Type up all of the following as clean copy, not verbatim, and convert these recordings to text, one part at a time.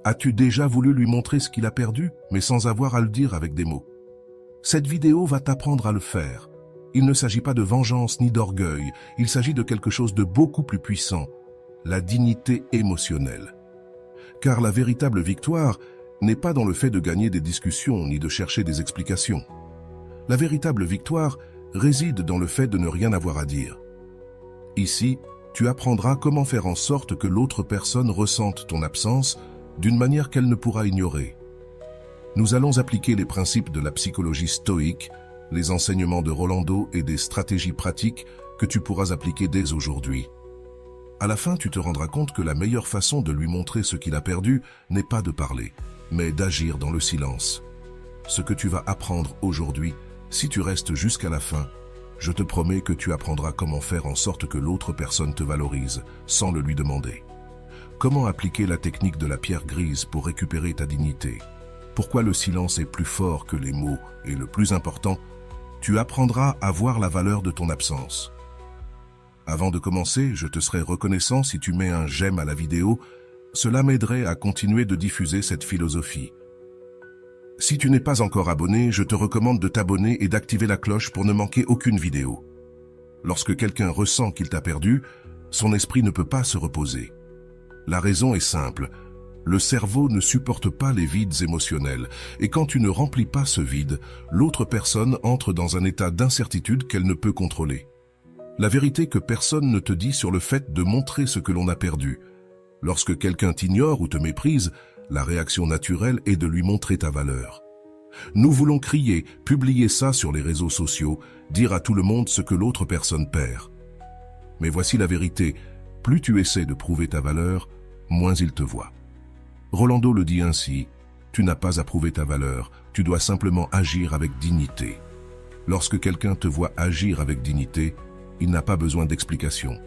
As-tu déjà voulu lui montrer ce qu'il a perdu, mais sans avoir à le dire avec des mots? Cette vidéo va t'apprendre à le faire. Il ne s'agit pas de vengeance ni d'orgueil, il s'agit de quelque chose de beaucoup plus puissant, la dignité émotionnelle. Car la véritable victoire n'est pas dans le fait de gagner des discussions ni de chercher des explications. La véritable victoire réside dans le fait de ne rien avoir à dire. Ici, tu apprendras comment faire en sorte que l'autre personne ressente ton absence d'une manière qu'elle ne pourra ignorer. Nous allons appliquer les principes de la psychologie stoïque, les enseignements de Rolando et des stratégies pratiques que tu pourras appliquer dès aujourd'hui. À la fin, tu te rendras compte que la meilleure façon de lui montrer ce qu'il a perdu n'est pas de parler, mais d'agir dans le silence. Ce que tu vas apprendre aujourd'hui, si tu restes jusqu'à la fin, je te promets que tu apprendras comment faire en sorte que l'autre personne te valorise, sans le lui demander. Comment appliquer la technique de la pierre grise pour récupérer ta dignité? Pourquoi le silence est plus fort que les mots? Et le plus important, tu apprendras à voir la valeur de ton absence. Avant de commencer, je te serais reconnaissant si tu mets un j'aime à la vidéo. Cela m'aiderait à continuer de diffuser cette philosophie. Si tu n'es pas encore abonné, je te recommande de t'abonner et d'activer la cloche pour ne manquer aucune vidéo. Lorsque quelqu'un ressent qu'il t'a perdu, son esprit ne peut pas se reposer. La raison est simple, le cerveau ne supporte pas les vides émotionnels, et quand tu ne remplis pas ce vide, l'autre personne entre dans un état d'incertitude qu'elle ne peut contrôler. La vérité que personne ne te dit sur le fait de montrer ce que l'on a perdu. Lorsque quelqu'un t'ignore ou te méprise, la réaction naturelle est de lui montrer ta valeur. Nous voulons crier, publier ça sur les réseaux sociaux, dire à tout le monde ce que l'autre personne perd. Mais voici la vérité, plus tu essaies de prouver ta valeur, moins il te voit. Rolando le dit ainsi, tu n'as pas à prouver ta valeur, tu dois simplement agir avec dignité. Lorsque quelqu'un te voit agir avec dignité, il n'a pas besoin d'explication.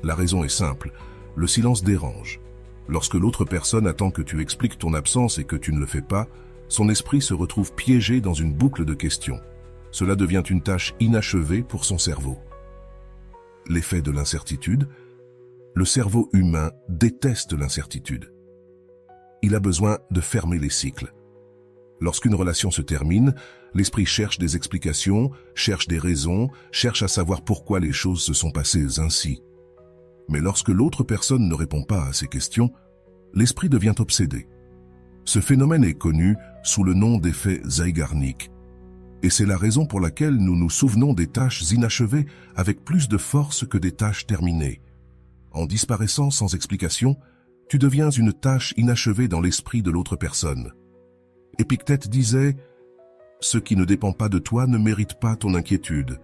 La raison est simple, le silence dérange. Lorsque l'autre personne attend que tu expliques ton absence et que tu ne le fais pas, son esprit se retrouve piégé dans une boucle de questions. Cela devient une tâche inachevée pour son cerveau. L'effet de l'incertitude, le cerveau humain déteste l'incertitude. Il a besoin de fermer les cycles. Lorsqu'une relation se termine, l'esprit cherche des explications, cherche des raisons, cherche à savoir pourquoi les choses se sont passées ainsi. Mais lorsque l'autre personne ne répond pas à ces questions, l'esprit devient obsédé. Ce phénomène est connu sous le nom d'effet Zeigarnik. Et c'est la raison pour laquelle nous nous souvenons des tâches inachevées avec plus de force que des tâches terminées. En disparaissant sans explication, tu deviens une tâche inachevée dans l'esprit de l'autre personne. Épictète disait « Ce qui ne dépend pas de toi ne mérite pas ton inquiétude.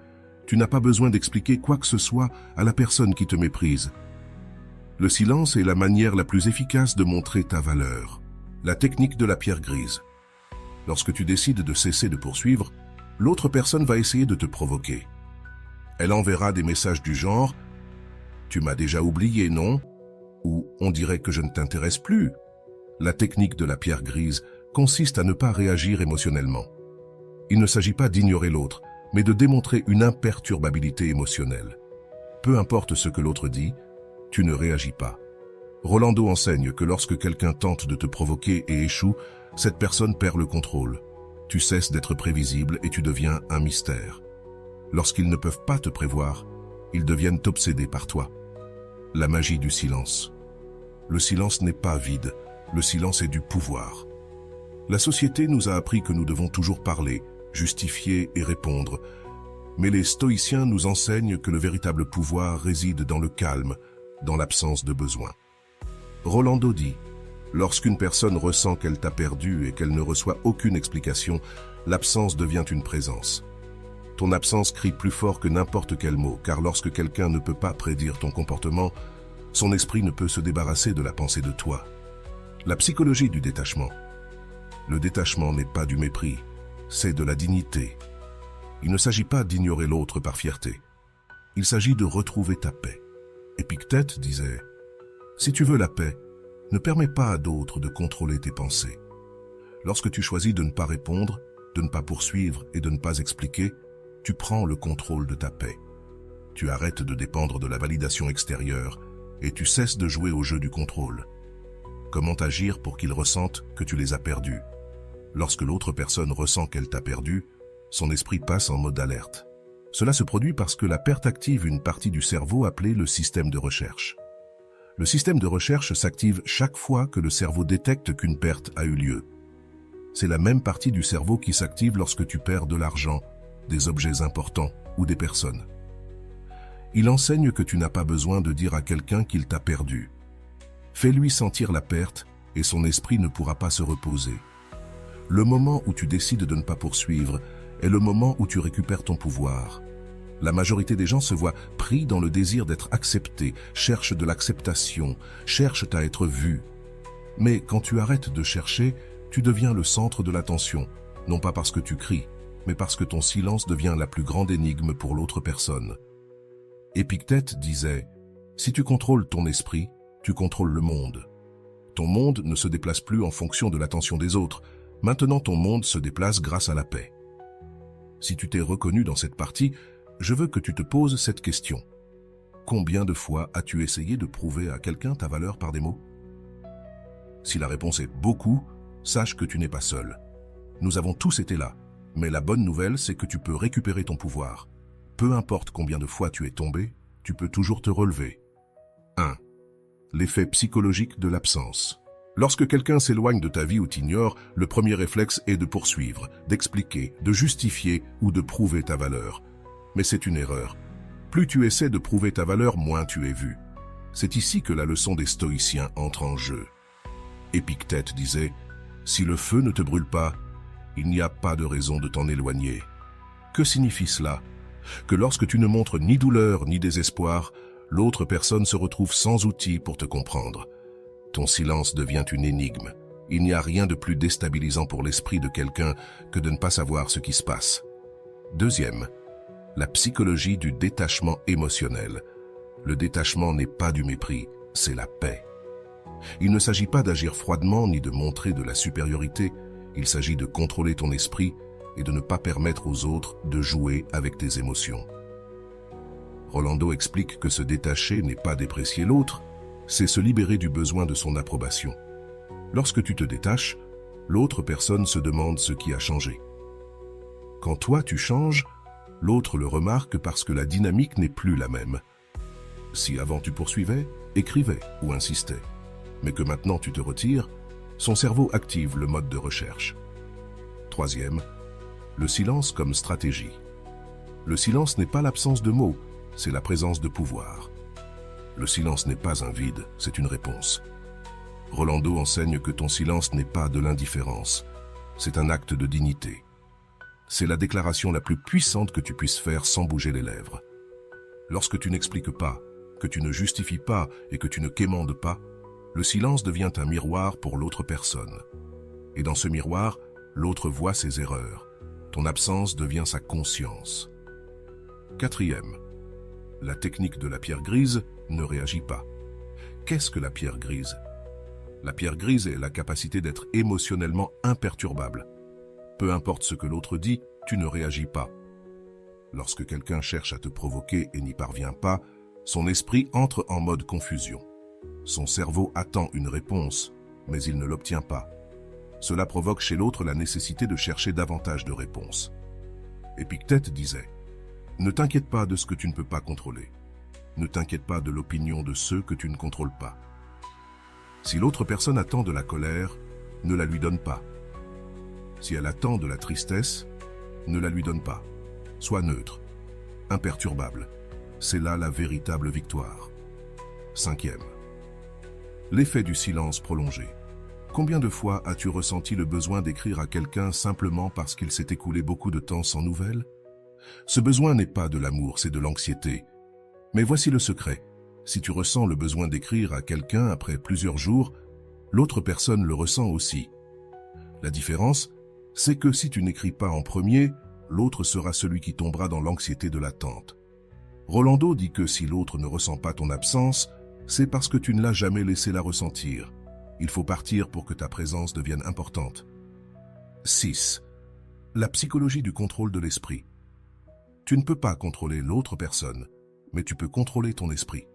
Tu n'as pas besoin d'expliquer quoi que ce soit à la personne qui te méprise. » Le silence est la manière la plus efficace de montrer ta valeur. La technique de la pierre grise. Lorsque tu décides de cesser de poursuivre, l'autre personne va essayer de te provoquer. Elle enverra des messages du genre « Tu m'as déjà oublié, non ?» ou « On dirait que je ne t'intéresse plus ». La technique de la pierre grise consiste à ne pas réagir émotionnellement. Il ne s'agit pas d'ignorer l'autre, mais de démontrer une imperturbabilité émotionnelle. Peu importe ce que l'autre dit, tu ne réagis pas. Rolando enseigne que lorsque quelqu'un tente de te provoquer et échoue, cette personne perd le contrôle. Tu cesses d'être prévisible et tu deviens un mystère. Lorsqu'ils ne peuvent pas te prévoir, ils deviennent obsédés par toi. La magie du silence. Le silence n'est pas vide, le silence est du pouvoir. La société nous a appris que nous devons toujours parler, justifier et répondre. Mais les stoïciens nous enseignent que le véritable pouvoir réside dans le calme, dans l'absence de besoin. Rolando dit, lorsqu'une personne ressent qu'elle t'a perdu et qu'elle ne reçoit aucune explication, l'absence devient une présence. Ton absence crie plus fort que n'importe quel mot, car lorsque quelqu'un ne peut pas prédire ton comportement, son esprit ne peut se débarrasser de la pensée de toi. La psychologie du détachement. Le détachement n'est pas du mépris, c'est de la dignité. Il ne s'agit pas d'ignorer l'autre par fierté. Il s'agit de retrouver ta paix. Épictète disait « Si tu veux la paix, ne permets pas à d'autres de contrôler tes pensées. Lorsque tu choisis de ne pas répondre, de ne pas poursuivre et de ne pas expliquer, tu prends le contrôle de ta paix. Tu arrêtes de dépendre de la validation extérieure et tu cesses de jouer au jeu du contrôle. Comment agir pour qu'ils ressentent que tu les as perdus? Lorsque l'autre personne ressent qu'elle t'a perdu, son esprit passe en mode alerte. Cela se produit parce que la perte active une partie du cerveau appelée le système de recherche. Le système de recherche s'active chaque fois que le cerveau détecte qu'une perte a eu lieu. C'est la même partie du cerveau qui s'active lorsque tu perds de l'argent, des objets importants ou des personnes. Il enseigne que tu n'as pas besoin de dire à quelqu'un qu'il t'a perdu. Fais-lui sentir la perte et son esprit ne pourra pas se reposer. Le moment où tu décides de ne pas poursuivre est le moment où tu récupères ton pouvoir. La majorité des gens se voient pris dans le désir d'être acceptés, cherchent de l'acceptation, cherchent à être vus. Mais quand tu arrêtes de chercher, tu deviens le centre de l'attention, non pas parce que tu cries, mais parce que ton silence devient la plus grande énigme pour l'autre personne. Épictète disait « Si tu contrôles ton esprit, tu contrôles le monde. Ton monde ne se déplace plus en fonction de l'attention des autres. Maintenant, ton monde se déplace grâce à la paix. » Si tu t'es reconnu dans cette partie, je veux que tu te poses cette question. Combien de fois as-tu essayé de prouver à quelqu'un ta valeur par des mots? Si la réponse est beaucoup, sache que tu n'es pas seul. Nous avons tous été là, mais la bonne nouvelle, c'est que tu peux récupérer ton pouvoir. Peu importe combien de fois tu es tombé, tu peux toujours te relever. 1. L'effet psychologique de l'absence. Lorsque quelqu'un s'éloigne de ta vie ou t'ignore, le premier réflexe est de poursuivre, d'expliquer, de justifier ou de prouver ta valeur. Mais c'est une erreur. Plus tu essaies de prouver ta valeur, moins tu es vu. C'est ici que la leçon des stoïciens entre en jeu. Épictète disait « Si le feu ne te brûle pas, il n'y a pas de raison de t'en éloigner. » Que signifie cela? Que lorsque tu ne montres ni douleur ni désespoir, l'autre personne se retrouve sans outil pour te comprendre. Ton silence devient une énigme. Il n'y a rien de plus déstabilisant pour l'esprit de quelqu'un que de ne pas savoir ce qui se passe. Deuxième, la psychologie du détachement émotionnel. Le détachement n'est pas du mépris, c'est la paix. Il ne s'agit pas d'agir froidement ni de montrer de la supériorité, il s'agit de contrôler ton esprit et de ne pas permettre aux autres de jouer avec tes émotions. Rolando explique que se détacher n'est pas déprécier l'autre, c'est se libérer du besoin de son approbation. Lorsque tu te détaches, l'autre personne se demande ce qui a changé. Quand toi tu changes, l'autre le remarque parce que la dynamique n'est plus la même. Si avant tu poursuivais, écrivais ou insistais, mais que maintenant tu te retires, son cerveau active le mode de recherche. Troisième, le silence comme stratégie. Le silence n'est pas l'absence de mots, c'est la présence de pouvoir. Le silence n'est pas un vide, c'est une réponse. Rolando enseigne que ton silence n'est pas de l'indifférence, c'est un acte de dignité. C'est la déclaration la plus puissante que tu puisses faire sans bouger les lèvres. Lorsque tu n'expliques pas, que tu ne justifies pas et que tu ne quémandes pas, le silence devient un miroir pour l'autre personne. Et dans ce miroir, l'autre voit ses erreurs. Ton absence devient sa conscience. Quatrième, la technique de la pierre grise ne réagit pas. Qu'est-ce que la pierre grise? La pierre grise est la capacité d'être émotionnellement imperturbable. Peu importe ce que l'autre dit, tu ne réagis pas. Lorsque quelqu'un cherche à te provoquer et n'y parvient pas, son esprit entre en mode confusion. Son cerveau attend une réponse, mais il ne l'obtient pas. Cela provoque chez l'autre la nécessité de chercher davantage de réponses. Épictète disait « Ne t'inquiète pas de ce que tu ne peux pas contrôler. Ne t'inquiète pas de l'opinion de ceux que tu ne contrôles pas. Si l'autre personne attend de la colère, ne la lui donne pas. Si elle attend de la tristesse, ne la lui donne pas. Sois neutre, imperturbable. C'est là la véritable victoire. Cinquième, l'effet du silence prolongé. Combien de fois as-tu ressenti le besoin d'écrire à quelqu'un simplement parce qu'il s'est écoulé beaucoup de temps sans nouvelles? Ce besoin n'est pas de l'amour, c'est de l'anxiété. Mais voici le secret. Si tu ressens le besoin d'écrire à quelqu'un après plusieurs jours, l'autre personne le ressent aussi. La différence, c'est que si tu n'écris pas en premier, l'autre sera celui qui tombera dans l'anxiété de l'attente. Rolando dit que si l'autre ne ressent pas ton absence, c'est parce que tu ne l'as jamais laissé la ressentir. Il faut partir pour que ta présence devienne importante. 6. La psychologie du contrôle de l'esprit. Tu ne peux pas contrôler l'autre personne, mais tu peux contrôler ton esprit.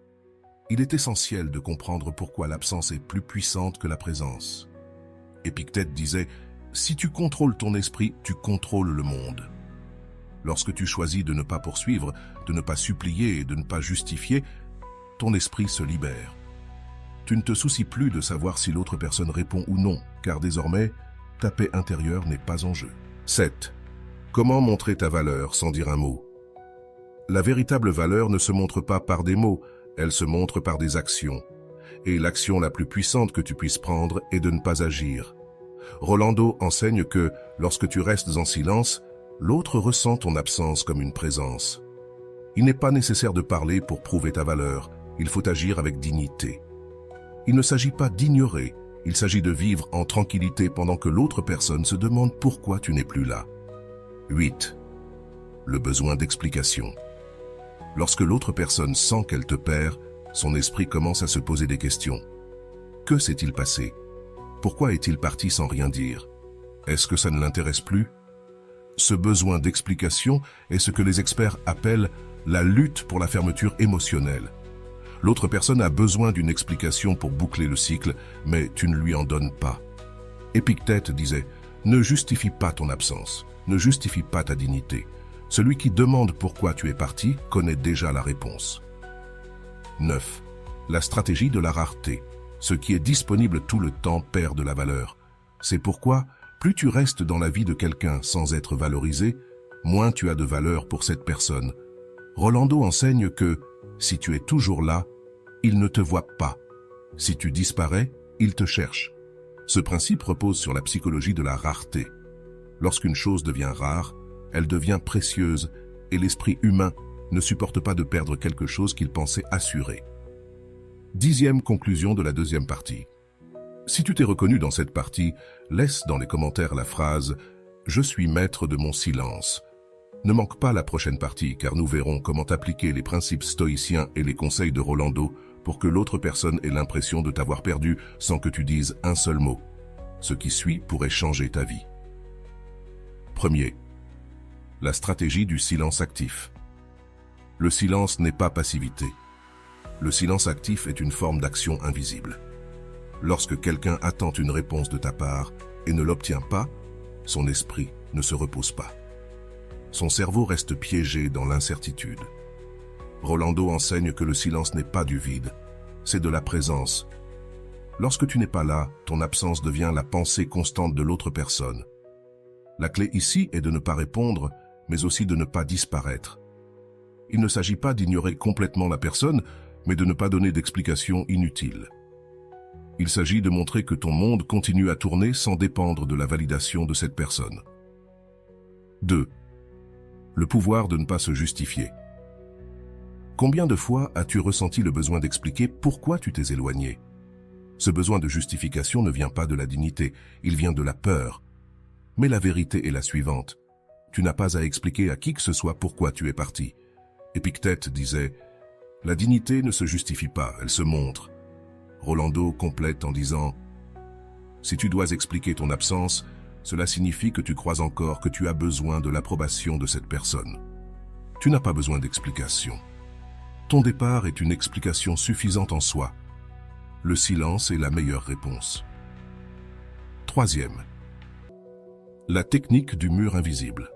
Il est essentiel de comprendre pourquoi l'absence est plus puissante que la présence. Épictète disait « Si tu contrôles ton esprit, tu contrôles le monde ». Lorsque tu choisis de ne pas poursuivre, de ne pas supplier et de ne pas justifier, ton esprit se libère. Tu ne te soucies plus de savoir si l'autre personne répond ou non, car désormais, ta paix intérieure n'est pas en jeu. 7. Comment montrer ta valeur sans dire un mot? La véritable valeur ne se montre pas par des mots, elle se montre par des actions. Et l'action la plus puissante que tu puisses prendre est de ne pas agir. Rolando enseigne que, lorsque tu restes en silence, l'autre ressent ton absence comme une présence. Il n'est pas nécessaire de parler pour prouver ta valeur, il faut agir avec dignité. Il ne s'agit pas d'ignorer, il s'agit de vivre en tranquillité pendant que l'autre personne se demande pourquoi tu n'es plus là. 8. Le besoin d'explication. Lorsque l'autre personne sent qu'elle te perd, son esprit commence à se poser des questions. Que s'est-il passé? Pourquoi est-il parti sans rien dire? Est-ce que ça ne l'intéresse plus? Ce besoin d'explication est ce que les experts appellent la lutte pour la fermeture émotionnelle. L'autre personne a besoin d'une explication pour boucler le cycle, mais tu ne lui en donnes pas. Épictète disait « Ne justifie pas ton absence, ne justifie pas ta dignité. Celui qui demande pourquoi tu es parti connaît déjà la réponse. » 9. La stratégie de la rareté. Ce qui est disponible tout le temps perd de la valeur. C'est pourquoi, plus tu restes dans la vie de quelqu'un sans être valorisé, moins tu as de valeur pour cette personne. Rolando enseigne que, si tu es toujours là, il ne te voit pas. Si tu disparais, il te cherche. Ce principe repose sur la psychologie de la rareté. Lorsqu'une chose devient rare, elle devient précieuse et l'esprit humain ne supporte pas de perdre quelque chose qu'il pensait assuré. 10e conclusion de la deuxième partie. Si tu t'es reconnu dans cette partie, laisse dans les commentaires la phrase « Je suis maître de mon silence ». Ne manque pas la prochaine partie car nous verrons comment appliquer les principes stoïciens et les conseils de Rolando pour que l'autre personne ait l'impression de t'avoir perdu sans que tu dises un seul mot. Ce qui suit pourrait changer ta vie. Premier. La stratégie du silence actif. Le silence n'est pas passivité. Le silence actif est une forme d'action invisible. Lorsque quelqu'un attend une réponse de ta part et ne l'obtient pas, son esprit ne se repose pas. Son cerveau reste piégé dans l'incertitude. Rolando enseigne que le silence n'est pas du vide, c'est de la présence. Lorsque tu n'es pas là, ton absence devient la pensée constante de l'autre personne. La clé ici est de ne pas répondre, mais aussi de ne pas disparaître. Il ne s'agit pas d'ignorer complètement la personne, mais de ne pas donner d'explications inutiles. Il s'agit de montrer que ton monde continue à tourner sans dépendre de la validation de cette personne. 2. Le pouvoir de ne pas se justifier. Combien de fois as-tu ressenti le besoin d'expliquer pourquoi tu t'es éloigné? Ce besoin de justification ne vient pas de la dignité, il vient de la peur. Mais la vérité est la suivante. Tu n'as pas à expliquer à qui que ce soit pourquoi tu es parti. Épictète disait « La dignité ne se justifie pas, elle se montre ». Rolando complète en disant « Si tu dois expliquer ton absence, cela signifie que tu crois encore que tu as besoin de l'approbation de cette personne. Tu n'as pas besoin d'explication. Ton départ est une explication suffisante en soi. Le silence est la meilleure réponse. 3. La technique du mur invisible.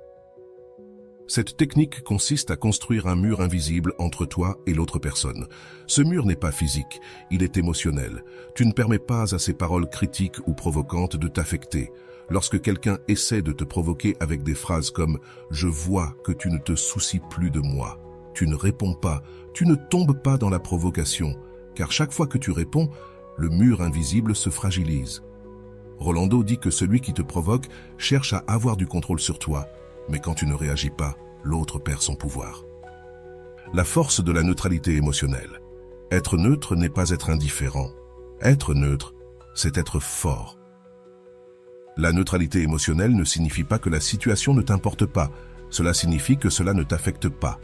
Cette technique consiste à construire un mur invisible entre toi et l'autre personne. Ce mur n'est pas physique, il est émotionnel. Tu ne permets pas à ces paroles critiques ou provocantes de t'affecter. Lorsque quelqu'un essaie de te provoquer avec des phrases comme « Je vois que tu ne te soucies plus de moi », tu ne réponds pas, tu ne tombes pas dans la provocation, car chaque fois que tu réponds, le mur invisible se fragilise. Rolando dit que celui qui te provoque cherche à avoir du contrôle sur toi, mais quand tu ne réagis pas, l'autre perd son pouvoir. La force de la neutralité émotionnelle. Être neutre n'est pas être indifférent. Être neutre, c'est être fort. La neutralité émotionnelle ne signifie pas que la situation ne t'importe pas, cela signifie que cela ne t'affecte pas.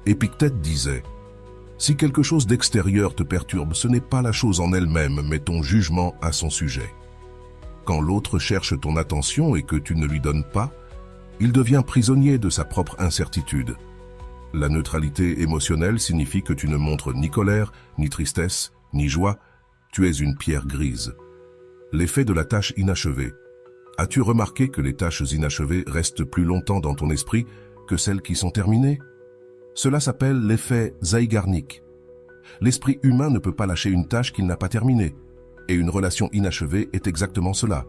Épictète disait « Si quelque chose d'extérieur te perturbe, ce n'est pas la chose en elle-même, mais ton jugement à son sujet. Quand l'autre cherche ton attention et que tu ne lui donnes pas, il devient prisonnier de sa propre incertitude. La neutralité émotionnelle signifie que tu ne montres ni colère, ni tristesse, ni joie. Tu es une pierre grise. L'effet de la tâche inachevée. As-tu remarqué que les tâches inachevées restent plus longtemps dans ton esprit que celles qui sont terminées? Cela s'appelle l'effet Zeigarnik. L'esprit humain ne peut pas lâcher une tâche qu'il n'a pas terminée. Et une relation inachevée est exactement cela,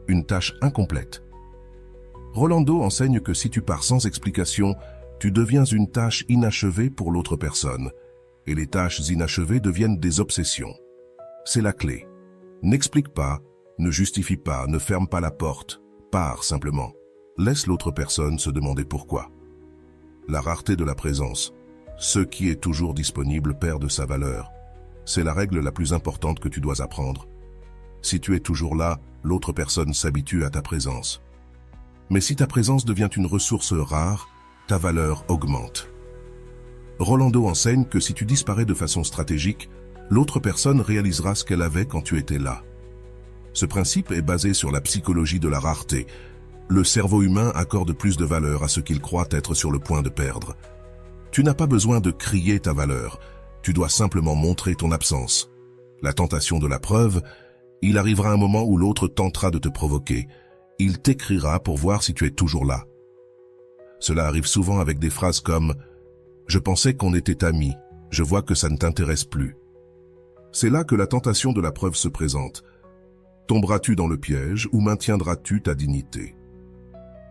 une tâche incomplète. Rolando enseigne que si tu pars sans explication, tu deviens une tâche inachevée pour l'autre personne. Et les tâches inachevées deviennent des obsessions. C'est la clé. N'explique pas, ne justifie pas, ne ferme pas la porte. Pars simplement. Laisse l'autre personne se demander pourquoi. La rareté de la présence. Ce qui est toujours disponible perd de sa valeur. C'est la règle la plus importante que tu dois apprendre. Si tu es toujours là, l'autre personne s'habitue à ta présence. Mais si ta présence devient une ressource rare, ta valeur augmente. Rolando enseigne que si tu disparais de façon stratégique, l'autre personne réalisera ce qu'elle avait quand tu étais là. Ce principe est basé sur la psychologie de la rareté. Le cerveau humain accorde plus de valeur à ce qu'il croit être sur le point de perdre. Tu n'as pas besoin de crier ta valeur, tu dois simplement montrer ton absence. La tentation de la preuve, il arrivera un moment où l'autre tentera de te provoquer. Il t'écrira pour voir si tu es toujours là. Cela arrive souvent avec des phrases comme « Je pensais qu'on était amis, je vois que ça ne t'intéresse plus ». C'est là que la tentation de la preuve se présente. Tomberas-tu dans le piège ou maintiendras-tu ta dignité?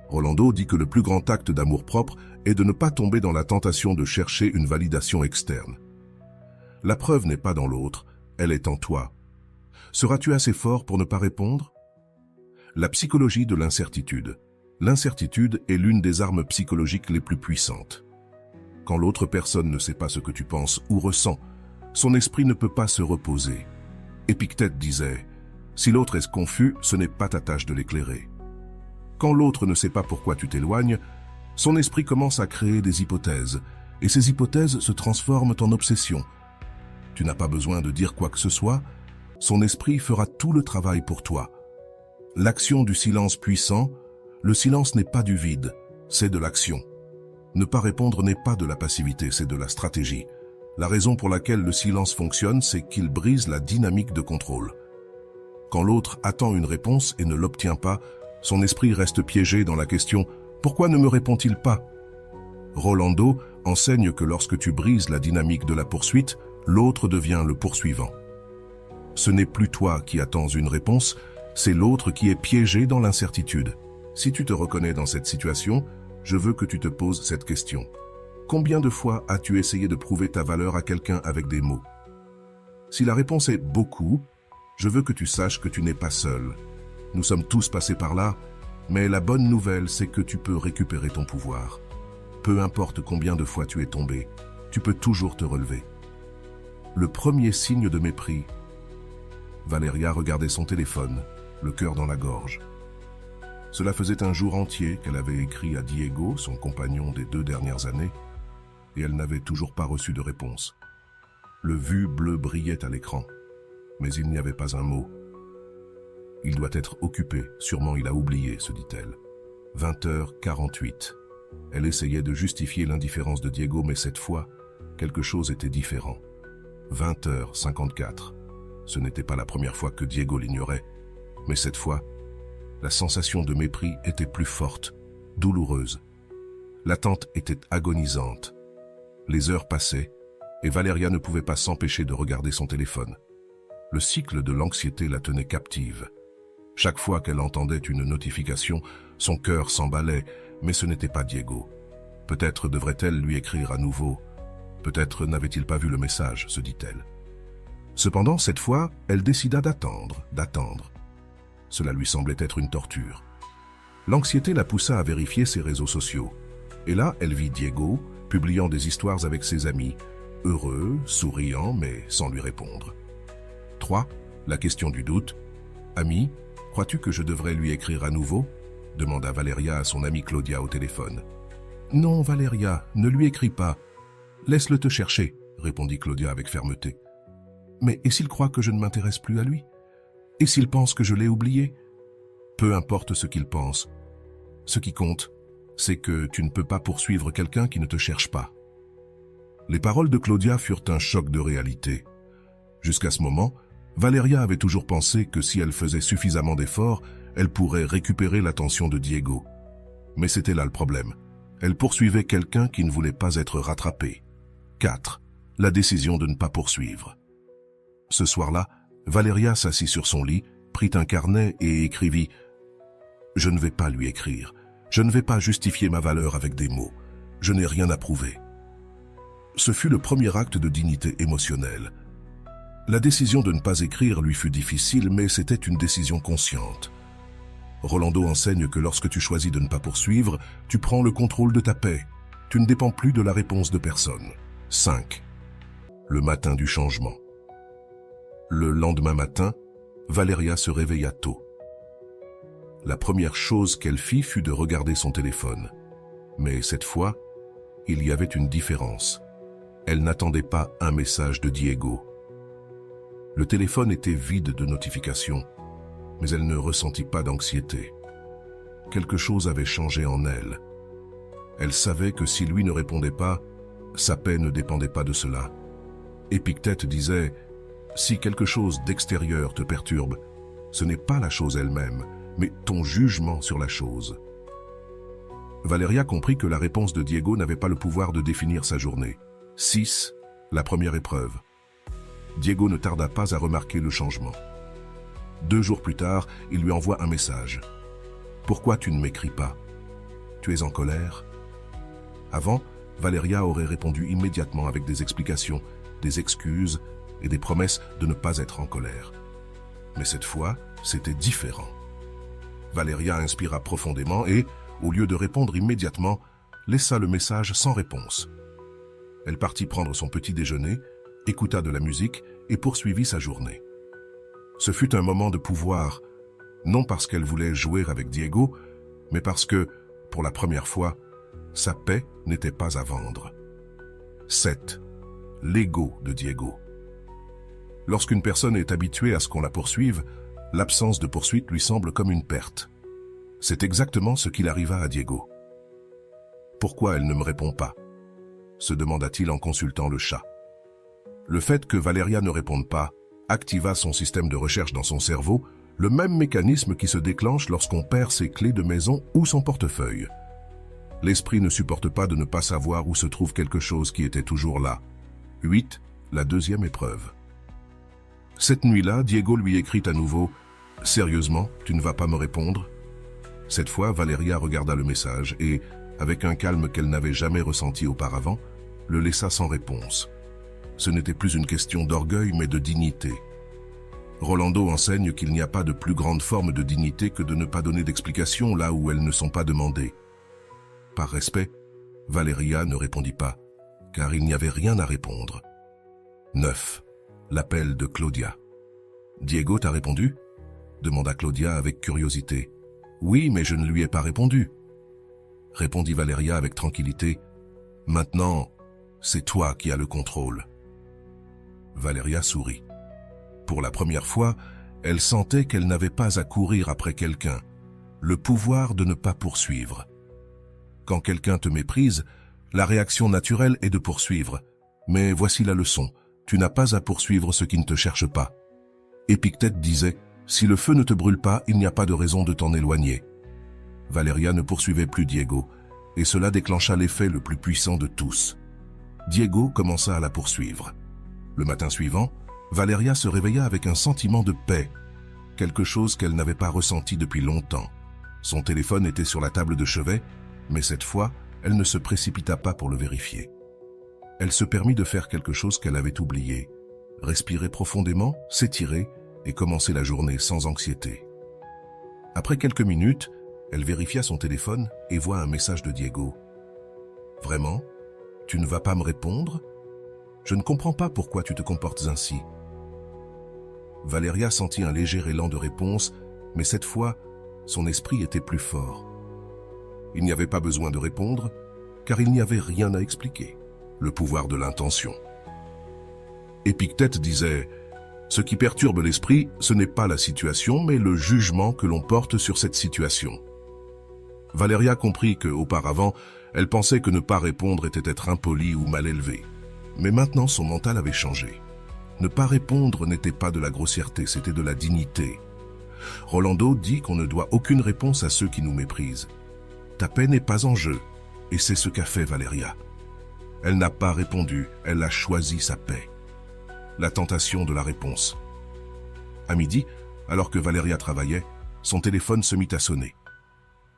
Rolando dit que le plus grand acte d'amour-propre est de ne pas tomber dans la tentation de chercher une validation externe. La preuve n'est pas dans l'autre, elle est en toi. Seras-tu assez fort pour ne pas répondre? La psychologie de l'incertitude. L'incertitude est l'une des armes psychologiques les plus puissantes. Quand l'autre personne ne sait pas ce que tu penses ou ressens, son esprit ne peut pas se reposer. Épictète disait « Si l'autre est confus, ce n'est pas ta tâche de l'éclairer ». Quand l'autre ne sait pas pourquoi tu t'éloignes, son esprit commence à créer des hypothèses, et ces hypothèses se transforment en obsessions. Tu n'as pas besoin de dire quoi que ce soit, son esprit fera tout le travail pour toi. L'action du silence puissant, le silence n'est pas du vide, c'est de l'action. Ne pas répondre n'est pas de la passivité, c'est de la stratégie. La raison pour laquelle le silence fonctionne, c'est qu'il brise la dynamique de contrôle. Quand l'autre attend une réponse et ne l'obtient pas, son esprit reste piégé dans la question « Pourquoi ne me répond-il pas ?» Rolando enseigne que lorsque tu brises la dynamique de la poursuite, l'autre devient le poursuivant. Ce n'est plus toi qui attends une réponse, c'est l'autre qui est piégé dans l'incertitude. Si tu te reconnais dans cette situation, je veux que tu te poses cette question. Combien de fois as-tu essayé de prouver ta valeur à quelqu'un avec des mots? Si la réponse est « beaucoup », je veux que tu saches que tu n'es pas seul. Nous sommes tous passés par là, mais la bonne nouvelle, c'est que tu peux récupérer ton pouvoir. Peu importe combien de fois tu es tombé, tu peux toujours te relever. Le premier signe de mépris. Valeria regardait son téléphone, le cœur dans la gorge. Cela faisait un jour entier qu'elle avait écrit à Diego, son compagnon des 2 dernières années, et elle n'avait toujours pas reçu de réponse. Le vu bleu brillait à l'écran, mais il n'y avait pas un mot. Il doit être occupé, sûrement il a oublié, se dit-elle. 20h48. Elle essayait de justifier l'indifférence de Diego, mais cette fois, quelque chose était différent. 20h54. Ce n'était pas la première fois que Diego l'ignorait, mais cette fois, la sensation de mépris était plus forte, douloureuse. L'attente était agonisante. Les heures passaient, et Valeria ne pouvait pas s'empêcher de regarder son téléphone. Le cycle de l'anxiété la tenait captive. Chaque fois qu'elle entendait une notification, son cœur s'emballait, mais ce n'était pas Diego. Peut-être devrait-elle lui écrire à nouveau. Peut-être n'avait-il pas vu le message, se dit-elle. Cependant, cette fois, elle décida d'attendre. Cela lui semblait être une torture. L'anxiété la poussa à vérifier ses réseaux sociaux. Et là, elle vit Diego, publiant des histoires avec ses amis, heureux, souriant, mais sans lui répondre. 3. La question du doute. « Ami, crois-tu que je devrais lui écrire à nouveau ?» demanda Valeria à son amie Claudia au téléphone. « Non, Valeria, ne lui écris pas. Laisse-le te chercher, » répondit Claudia avec fermeté. « Mais et s'il croit que je ne m'intéresse plus à lui? Et s'il pense que je l'ai oublié? Peu importe ce qu'il pense. Ce qui compte, c'est que tu ne peux pas poursuivre quelqu'un qui ne te cherche pas. Les paroles de Claudia furent un choc de réalité. Jusqu'à ce moment, Valeria avait toujours pensé que si elle faisait suffisamment d'efforts, elle pourrait récupérer l'attention de Diego. Mais c'était là le problème. Elle poursuivait quelqu'un qui ne voulait pas être rattrapé. 4. La décision de ne pas poursuivre. Ce soir-là, Valeria s'assit sur son lit, prit un carnet et écrivit « Je ne vais pas lui écrire. Je ne vais pas justifier ma valeur avec des mots. Je n'ai rien à prouver. » Ce fut le premier acte de dignité émotionnelle. La décision de ne pas écrire lui fut difficile, mais c'était une décision consciente. Rolando enseigne que lorsque tu choisis de ne pas poursuivre, tu prends le contrôle de ta paix. Tu ne dépends plus de la réponse de personne. 5. Le matin du changement. Le lendemain matin, Valeria se réveilla tôt. La première chose qu'elle fit fut de regarder son téléphone. Mais cette fois, il y avait une différence. Elle n'attendait pas un message de Diego. Le téléphone était vide de notifications, mais elle ne ressentit pas d'anxiété. Quelque chose avait changé en elle. Elle savait que si lui ne répondait pas, sa paix ne dépendait pas de cela. Épictète disait « Si quelque chose d'extérieur te perturbe, ce n'est pas la chose elle-même, mais ton jugement sur la chose. » Valeria comprit que la réponse de Diego n'avait pas le pouvoir de définir sa journée. 6. La première épreuve. Diego ne tarda pas à remarquer le changement. 2 jours plus tard, il lui envoie un message. « Pourquoi tu ne m'écris pas? Tu es en colère ?» Avant, Valeria aurait répondu immédiatement avec des explications, des excuses et des promesses de ne pas être en colère. Mais cette fois, c'était différent. Valeria inspira profondément et, au lieu de répondre immédiatement, laissa le message sans réponse. Elle partit prendre son petit déjeuner, écouta de la musique et poursuivit sa journée. Ce fut un moment de pouvoir, non parce qu'elle voulait jouer avec Diego, mais parce que, pour la première fois, sa paix n'était pas à vendre. 7. L'ego de Diego. Lorsqu'une personne est habituée à ce qu'on la poursuive, l'absence de poursuite lui semble comme une perte. C'est exactement ce qu'il arriva à Diego. « Pourquoi elle ne me répond pas ?» se demanda-t-il en consultant le chat. Le fait que Valeria ne réponde pas activa son système de recherche dans son cerveau, le même mécanisme qui se déclenche lorsqu'on perd ses clés de maison ou son portefeuille. L'esprit ne supporte pas de ne pas savoir où se trouve quelque chose qui était toujours là. 8. La deuxième épreuve. Cette nuit-là, Diego lui écrit à nouveau « Sérieusement, tu ne vas pas me répondre ?» Cette fois, Valeria regarda le message et, avec un calme qu'elle n'avait jamais ressenti auparavant, le laissa sans réponse. Ce n'était plus une question d'orgueil, mais de dignité. Rolando enseigne qu'il n'y a pas de plus grande forme de dignité que de ne pas donner d'explications là où elles ne sont pas demandées. Par respect, Valeria ne répondit pas, car il n'y avait rien à répondre. 9. L'appel de Claudia. « Diego t'a répondu ?» demanda Claudia avec curiosité. « Oui, mais je ne lui ai pas répondu. » répondit Valeria avec tranquillité. « Maintenant, c'est toi qui as le contrôle. » Valeria sourit. Pour la première fois, elle sentait qu'elle n'avait pas à courir après quelqu'un, le pouvoir de ne pas poursuivre. Quand quelqu'un te méprise, la réaction naturelle est de poursuivre. Mais voici la leçon, tu n'as pas à poursuivre ce qui ne te cherche pas. Épictète disait, si le feu ne te brûle pas, il n'y a pas de raison de t'en éloigner. Valeria ne poursuivait plus Diego, et cela déclencha l'effet le plus puissant de tous. Diego commença à la poursuivre. Le matin suivant, Valeria se réveilla avec un sentiment de paix, quelque chose qu'elle n'avait pas ressenti depuis longtemps. Son téléphone était sur la table de chevet, mais cette fois, elle ne se précipita pas pour le vérifier. Elle se permit de faire quelque chose qu'elle avait oublié, respirer profondément, s'étirer et commencer la journée sans anxiété. Après quelques minutes, elle vérifia son téléphone et voit un message de Diego. « Vraiment? Tu ne vas pas me répondre? Je ne comprends pas pourquoi tu te comportes ainsi. » Valeria sentit un léger élan de réponse, mais cette fois, son esprit était plus fort. Il n'y avait pas besoin de répondre, car il n'y avait rien à expliquer. Le pouvoir de l'intention. Épictète disait « Ce qui perturbe l'esprit, ce n'est pas la situation, mais le jugement que l'on porte sur cette situation. » Valeria comprit qu'auparavant, elle pensait que ne pas répondre était être impoli ou mal élevé. Mais maintenant, son mental avait changé. Ne pas répondre n'était pas de la grossièreté, c'était de la dignité. Rolando dit qu'on ne doit aucune réponse à ceux qui nous méprisent. Ta paix n'est pas en jeu, et c'est ce qu'a fait Valeria. Elle n'a pas répondu, elle a choisi sa paix. La tentation de la réponse. À midi, alors que Valeria travaillait, son téléphone se mit à sonner.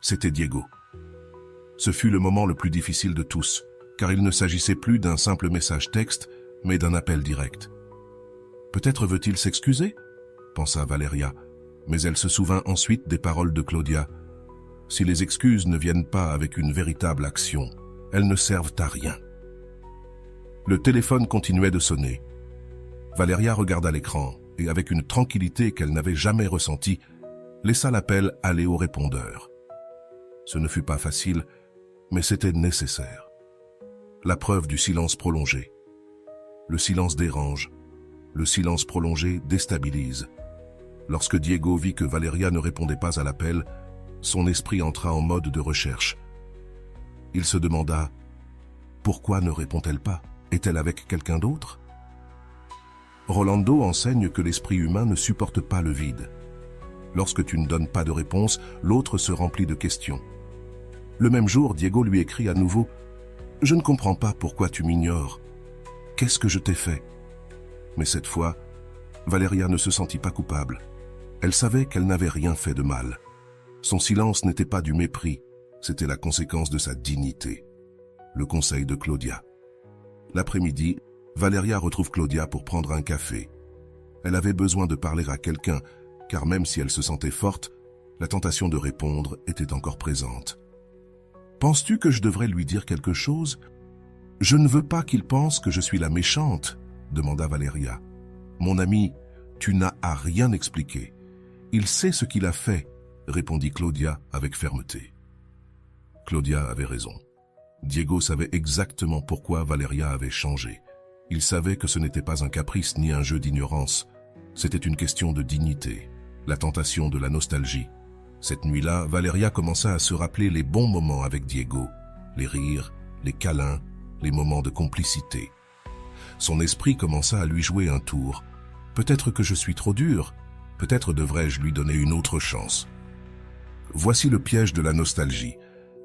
C'était Diego. Ce fut le moment le plus difficile de tous, car il ne s'agissait plus d'un simple message texte, mais d'un appel direct. Peut-être veut-il s'excuser, pensa Valeria, mais elle se souvint ensuite des paroles de Claudia. Si les excuses ne viennent pas avec une véritable action, elles ne servent à rien. Le téléphone continuait de sonner. Valeria regarda l'écran et, avec une tranquillité qu'elle n'avait jamais ressentie, laissa l'appel aller au répondeur. Ce ne fut pas facile, mais c'était nécessaire. La preuve du silence prolongé. Le silence dérange. Le silence prolongé déstabilise. Lorsque Diego vit que Valeria ne répondait pas à l'appel, son esprit entra en mode de recherche. Il se demanda « Pourquoi ne répond-elle pas? Est-elle avec quelqu'un d'autre ?» Rolando enseigne que l'esprit humain ne supporte pas le vide. Lorsque tu ne donnes pas de réponse, l'autre se remplit de questions. Le même jour, Diego lui écrit à nouveau « Je ne comprends pas pourquoi tu m'ignores. Qu'est-ce que je t'ai fait ?» Mais cette fois, Valeria ne se sentit pas coupable. Elle savait qu'elle n'avait rien fait de mal. Son silence n'était pas du mépris, c'était la conséquence de sa dignité. Le conseil de Claudia. L'après-midi, Valeria retrouve Claudia pour prendre un café. Elle avait besoin de parler à quelqu'un, car même si elle se sentait forte, la tentation de répondre était encore présente. « Penses-tu que je devrais lui dire quelque chose ? Je ne veux pas qu'il pense que je suis la méchante, » demanda Valeria. « Mon ami, tu n'as à rien expliqué. Il sait ce qu'il a fait, » répondit Claudia avec fermeté. Claudia avait raison. Diego savait exactement pourquoi Valeria avait changé. Il savait que ce n'était pas un caprice ni un jeu d'ignorance. C'était une question de dignité, la tentation de la nostalgie. Cette nuit-là, Valeria commença à se rappeler les bons moments avec Diego, les rires, les câlins, les moments de complicité. Son esprit commença à lui jouer un tour. Peut-être que je suis trop dur, peut-être devrais-je lui donner une autre chance. Voici le piège de la nostalgie.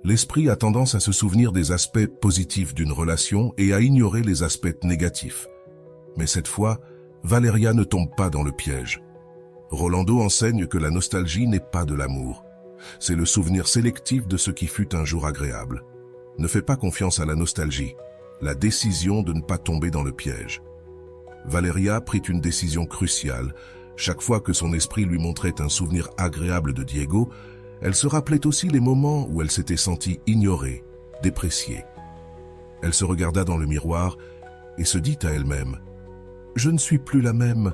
L'esprit a tendance à se souvenir des aspects positifs d'une relation et à ignorer les aspects négatifs. Mais cette fois, Valeria ne tombe pas dans le piège. Rolando enseigne que la nostalgie n'est pas de l'amour. C'est le souvenir sélectif de ce qui fut un jour agréable. Ne fais pas confiance à la nostalgie, la décision de ne pas tomber dans le piège. Valeria prit une décision cruciale. Chaque fois que son esprit lui montrait un souvenir agréable de Diego, elle se rappelait aussi les moments où elle s'était sentie ignorée, dépréciée. Elle se regarda dans le miroir et se dit à elle-même « Je ne suis plus la même,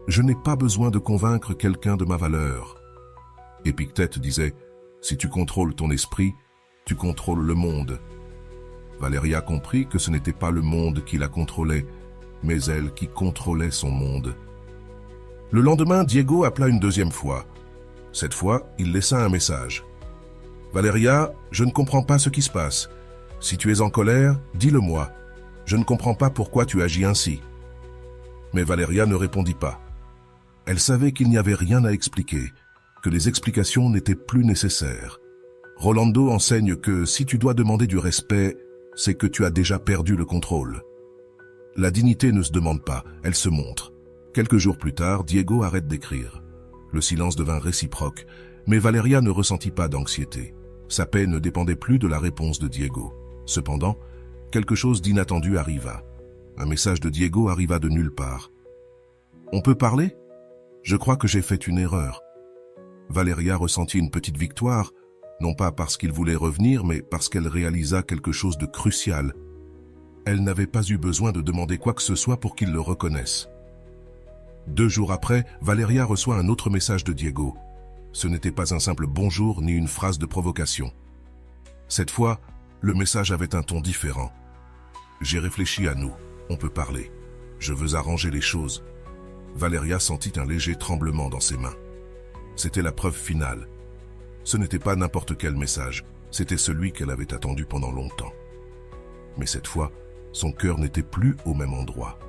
je n'ai pas besoin de convaincre quelqu'un de ma valeur. » Épictète disait « Si tu contrôles ton esprit, tu contrôles le monde. » Valeria comprit que ce n'était pas le monde qui la contrôlait, mais elle qui contrôlait son monde. Le lendemain, Diego appela une deuxième fois. Cette fois, il laissa un message. « Valeria, je ne comprends pas ce qui se passe. Si tu es en colère, dis-le-moi. Je ne comprends pas pourquoi tu agis ainsi. » Mais Valeria ne répondit pas. Elle savait qu'il n'y avait rien à expliquer, que les explications n'étaient plus nécessaires. Rolando enseigne que si tu dois demander du respect, c'est que tu as déjà perdu le contrôle. La dignité ne se demande pas, elle se montre. Quelques jours plus tard, Diego arrête d'écrire. Le silence devint réciproque, mais Valeria ne ressentit pas d'anxiété. Sa paix ne dépendait plus de la réponse de Diego. Cependant, quelque chose d'inattendu arriva. Un message de Diego arriva de nulle part. « On peut parler ? Je crois que j'ai fait une erreur. » Valeria ressentit une petite victoire, non pas parce qu'il voulait revenir, mais parce qu'elle réalisa quelque chose de crucial. Elle n'avait pas eu besoin de demander quoi que ce soit pour qu'il le reconnaisse. 2 jours après, Valeria reçoit un autre message de Diego. Ce n'était pas un simple bonjour ni une phrase de provocation. Cette fois, le message avait un ton différent. « J'ai réfléchi à nous, on peut parler. Je veux arranger les choses. » Valeria sentit un léger tremblement dans ses mains. C'était la preuve finale. Ce n'était pas n'importe quel message, c'était celui qu'elle avait attendu pendant longtemps. Mais cette fois, Son cœur n'était plus au même endroit.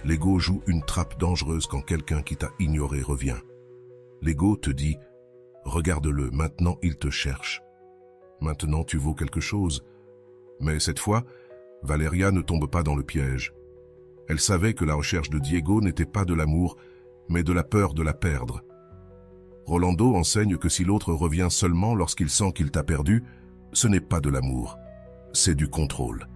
L'ego joue une trappe dangereuse quand quelqu'un qui t'a ignoré revient. L'ego te dit « Regarde-le, maintenant il te cherche. Maintenant tu vaux quelque chose. » Mais cette fois, Valeria ne tombe pas dans le piège. Elle savait que la recherche de Diego n'était pas de l'amour, mais de la peur de la perdre. Rolando enseigne que si l'autre revient seulement lorsqu'il sent qu'il t'a perdu, ce n'est pas de l'amour, c'est du contrôle.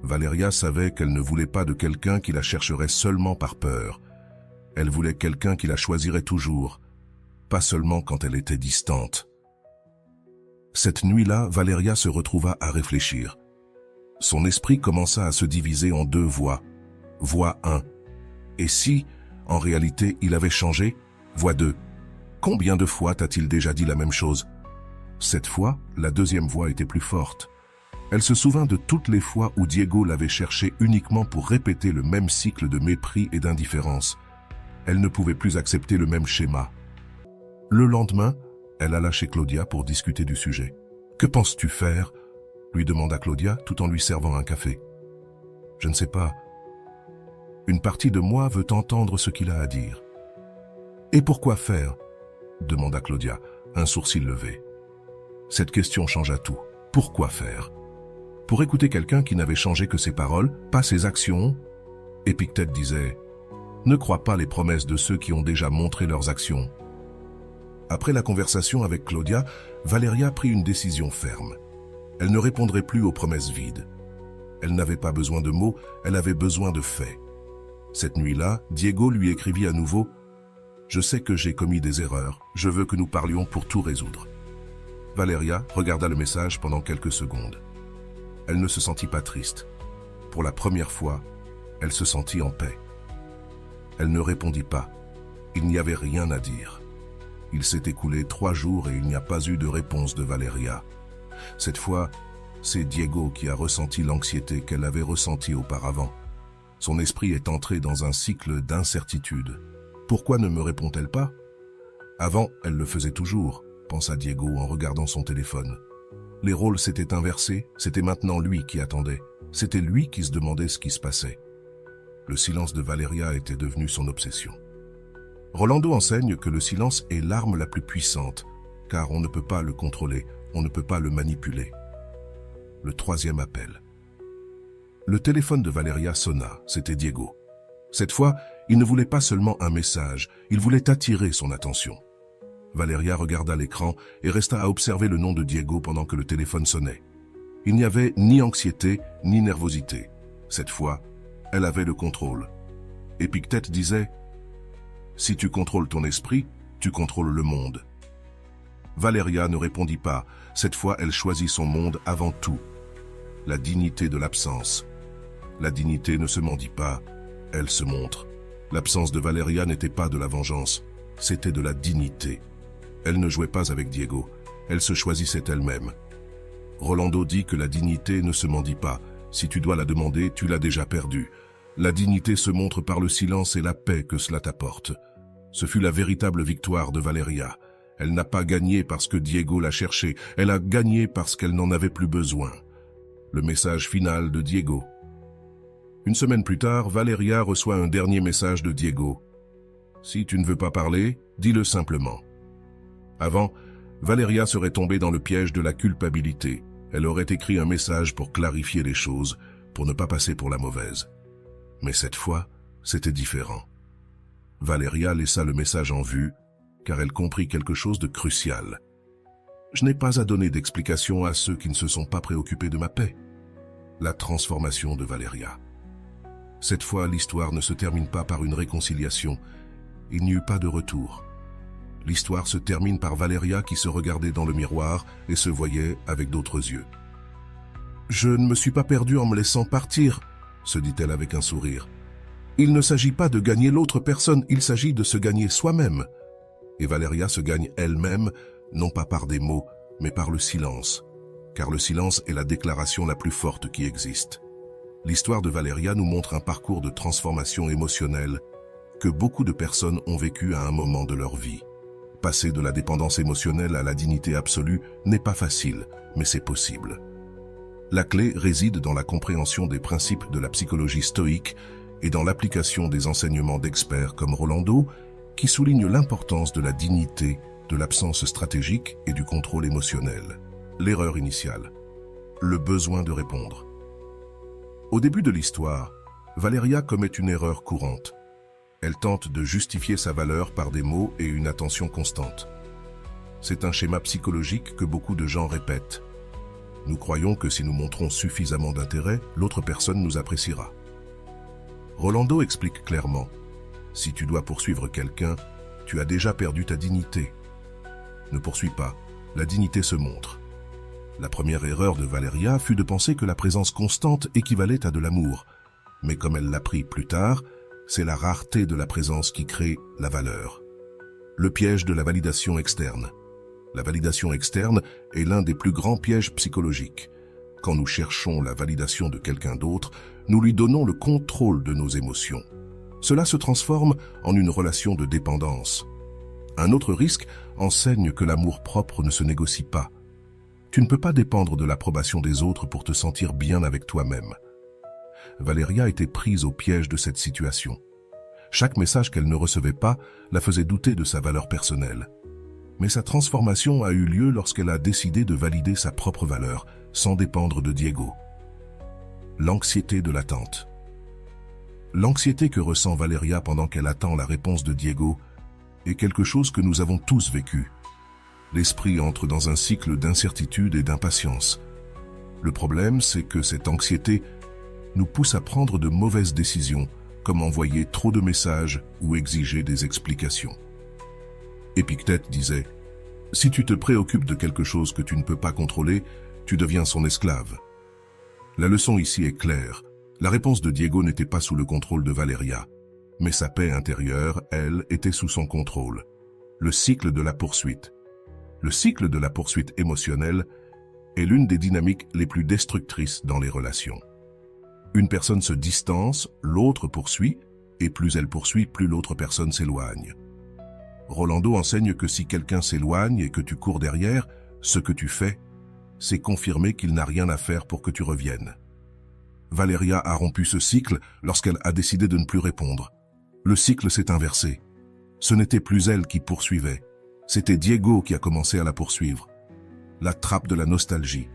Valeria savait qu'elle ne voulait pas de quelqu'un qui la chercherait seulement par peur. Elle voulait quelqu'un qui la choisirait toujours, pas seulement quand elle était distante. Cette nuit-là, Valeria se retrouva à réfléchir. Son esprit commença à se diviser en deux voies. Voie 1. Et si, en réalité, il avait changé? Voie 2. Combien de fois t'a-t-il déjà dit la même chose? Cette fois, la deuxième voix était plus forte. Elle se souvint de toutes les fois où Diego l'avait cherché uniquement pour répéter le même cycle de mépris et d'indifférence. Elle ne pouvait plus accepter le même schéma. Le lendemain, elle alla chez Claudia pour discuter du sujet. « Que penses-tu faire ?» lui demanda Claudia tout en lui servant un café. « Je ne sais pas. Une partie de moi veut entendre ce qu'il a à dire. »« Et pourquoi faire ?» demanda Claudia, un sourcil levé. Cette question changea tout. Pourquoi faire? Pour écouter quelqu'un qui n'avait changé que ses paroles, pas ses actions? Épictète disait « Ne crois pas les promesses de ceux qui ont déjà montré leurs actions. » Après la conversation avec Claudia, Valeria prit une décision ferme. Elle ne répondrait plus aux promesses vides. Elle n'avait pas besoin de mots, elle avait besoin de faits. Cette nuit-là, Diego lui écrivit à nouveau « Je sais que j'ai commis des erreurs, je veux que nous parlions pour tout résoudre. » Valeria regarda le message pendant quelques secondes. Elle ne se sentit pas triste. Pour la première fois, elle se sentit en paix. Elle ne répondit pas. Il n'y avait rien à dire. Il s'est écoulé 3 jours et il n'y a pas eu de réponse de Valeria. Cette fois, c'est Diego qui a ressenti l'anxiété qu'elle avait ressentie auparavant. Son esprit est entré dans un cycle d'incertitude. Pourquoi ne me répond-elle pas? Avant, elle le faisait toujours, pensa Diego en regardant son téléphone. Les rôles s'étaient inversés, c'était maintenant lui qui attendait. C'était lui qui se demandait ce qui se passait. Le silence de Valeria était devenu son obsession. Rolando enseigne que le silence est l'arme la plus puissante, car on ne peut pas le contrôler, on ne peut pas le manipuler. Le 3e appel. Le téléphone de Valeria sonna, c'était Diego. Cette fois, il ne voulait pas seulement un message, il voulait attirer son attention. Valeria regarda l'écran et resta à observer le nom de Diego pendant que le téléphone sonnait. Il n'y avait ni anxiété, ni nervosité. Cette fois, elle avait le contrôle. Épictète disait « Si tu contrôles ton esprit, tu contrôles le monde. » Valeria ne répondit pas. Cette fois, elle choisit son monde avant tout. La dignité de l'absence. La dignité ne se mendie pas, elle se montre. L'absence de Valeria n'était pas de la vengeance, c'était de la dignité. Elle ne jouait pas avec Diego, elle se choisissait elle-même. Rolando dit que la dignité ne se mendie pas. Si tu dois la demander, tu l'as déjà perdue. La dignité se montre par le silence et la paix que cela t'apporte. Ce fut la véritable victoire de Valeria. Elle n'a pas gagné parce que Diego l'a cherchée, elle a gagné parce qu'elle n'en avait plus besoin. Le message final de Diego. Une semaine plus tard, Valeria reçoit un dernier message de Diego. « Si tu ne veux pas parler, dis-le simplement. » Avant, Valeria serait tombée dans le piège de la culpabilité. Elle aurait écrit un message pour clarifier les choses, pour ne pas passer pour la mauvaise. Mais cette fois, c'était différent. Valeria laissa le message en vue, car elle comprit quelque chose de crucial. Je n'ai pas à donner d'explication à ceux qui ne se sont pas préoccupés de ma paix. La transformation de Valeria. Cette fois, l'histoire ne se termine pas par une réconciliation. Il n'y eut pas de retour. L'histoire se termine par Valeria qui se regardait dans le miroir et se voyait avec d'autres yeux. « Je ne me suis pas perdue en me laissant partir », se dit-elle avec un sourire. « Il ne s'agit pas de gagner l'autre personne, il s'agit de se gagner soi-même. » Et Valeria se gagne elle-même, non pas par des mots, mais par le silence. Car le silence est la déclaration la plus forte qui existe. L'histoire de Valeria nous montre un parcours de transformation émotionnelle que beaucoup de personnes ont vécu à un moment de leur vie. Passer de la dépendance émotionnelle à la dignité absolue n'est pas facile, mais c'est possible. La clé réside dans la compréhension des principes de la psychologie stoïque et dans l'application des enseignements d'experts comme Rolando, qui soulignent l'importance de la dignité, de l'absence stratégique et du contrôle émotionnel. L'erreur initiale. Le besoin de répondre. Au début de l'histoire, Valeria commet une erreur courante. Elle tente de justifier sa valeur par des mots et une attention constante. C'est un schéma psychologique que beaucoup de gens répètent. Nous croyons que si nous montrons suffisamment d'intérêt, l'autre personne nous appréciera. Rolando explique clairement, si tu dois poursuivre quelqu'un, tu as déjà perdu ta dignité. Ne poursuis pas, la dignité se montre. La première erreur de Valeria fut de penser que la présence constante équivalait à de l'amour. Mais comme elle l'apprit plus tard, c'est la rareté de la présence qui crée la valeur. Le piège de la validation externe. La validation externe est l'un des plus grands pièges psychologiques. Quand nous cherchons la validation de quelqu'un d'autre, nous lui donnons le contrôle de nos émotions. Cela se transforme en une relation de dépendance. Un autre risque enseigne que l'amour-propre ne se négocie pas. Tu ne peux pas dépendre de l'approbation des autres pour te sentir bien avec toi-même. Valeria était prise au piège de cette situation. Chaque message qu'elle ne recevait pas la faisait douter de sa valeur personnelle. Mais sa transformation a eu lieu lorsqu'elle a décidé de valider sa propre valeur, sans dépendre de Diego. L'anxiété de l'attente. L'anxiété que ressent Valeria pendant qu'elle attend la réponse de Diego est quelque chose que nous avons tous vécu. L'esprit entre dans un cycle d'incertitude et d'impatience. Le problème, c'est que cette anxiété nous pousse à prendre de mauvaises décisions, comme envoyer trop de messages ou exiger des explications. Épictète disait « Si tu te préoccupes de quelque chose que tu ne peux pas contrôler, tu deviens son esclave. » La leçon ici est claire. La réponse de Diego n'était pas sous le contrôle de Valeria, mais sa paix intérieure, elle, était sous son contrôle. Le cycle de la poursuite. Le cycle de la poursuite émotionnelle est l'une des dynamiques les plus destructrices dans les relations. Une personne se distance, l'autre poursuit, et plus elle poursuit, plus l'autre personne s'éloigne. Rolando enseigne que si quelqu'un s'éloigne et que tu cours derrière, ce que tu fais, c'est confirmer qu'il n'a rien à faire pour que tu reviennes. Valeria a rompu ce cycle lorsqu'elle a décidé de ne plus répondre. Le cycle s'est inversé. Ce n'était plus elle qui poursuivait, c'était Diego qui a commencé à la poursuivre. La trappe de la nostalgie.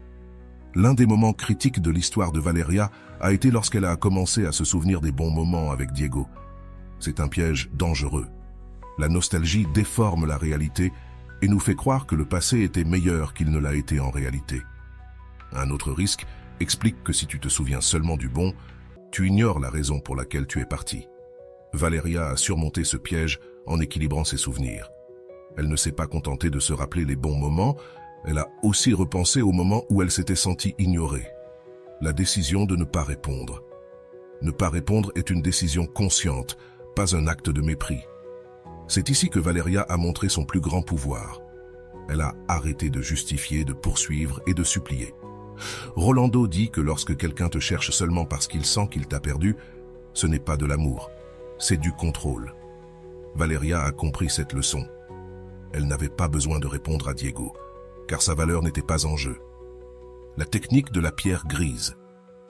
L'un des moments critiques de l'histoire de Valeria a été lorsqu'elle a commencé à se souvenir des bons moments avec Diego. C'est un piège dangereux. La nostalgie déforme la réalité et nous fait croire que le passé était meilleur qu'il ne l'a été en réalité. Un autre risque explique que si tu te souviens seulement du bon, tu ignores la raison pour laquelle tu es parti. Valeria a surmonté ce piège en équilibrant ses souvenirs. Elle ne s'est pas contentée de se rappeler les bons moments, elle a aussi repensé au moment où elle s'était sentie ignorée. La décision de ne pas répondre. Ne pas répondre est une décision consciente, pas un acte de mépris. C'est ici que Valeria a montré son plus grand pouvoir. Elle a arrêté de justifier, de poursuivre et de supplier. Rolando dit que lorsque quelqu'un te cherche seulement parce qu'il sent qu'il t'a perdu, ce n'est pas de l'amour, c'est du contrôle. Valeria a compris cette leçon. Elle n'avait pas besoin de répondre à Diego, car sa valeur n'était pas en jeu. La technique de la pierre grise.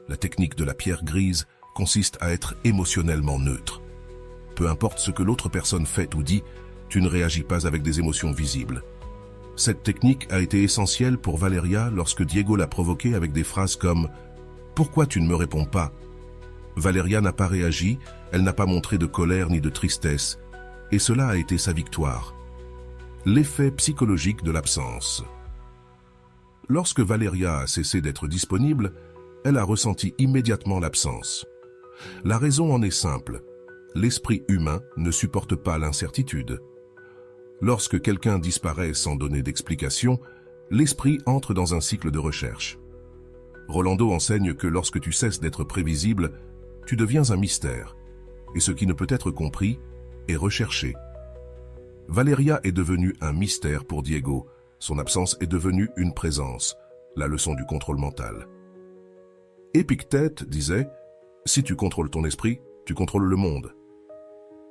La technique de la pierre grise consiste à être émotionnellement neutre. Peu importe ce que l'autre personne fait ou dit, tu ne réagis pas avec des émotions visibles. Cette technique a été essentielle pour Valeria lorsque Diego l'a provoquée avec des phrases comme « Pourquoi tu ne me réponds pas ?» Valeria n'a pas réagi, elle n'a pas montré de colère ni de tristesse, et cela a été sa victoire. L'effet psychologique de l'absence. Lorsque Valeria a cessé d'être disponible, elle a ressenti immédiatement l'absence. La raison en est simple. L'esprit humain ne supporte pas l'incertitude. Lorsque quelqu'un disparaît sans donner d'explication, l'esprit entre dans un cycle de recherche. Rolando enseigne que lorsque tu cesses d'être prévisible, tu deviens un mystère, et ce qui ne peut être compris est recherché. Valeria est devenue un mystère pour Diego, son absence est devenue une présence, la leçon du contrôle mental. Épictète disait « Si tu contrôles ton esprit, tu contrôles le monde ».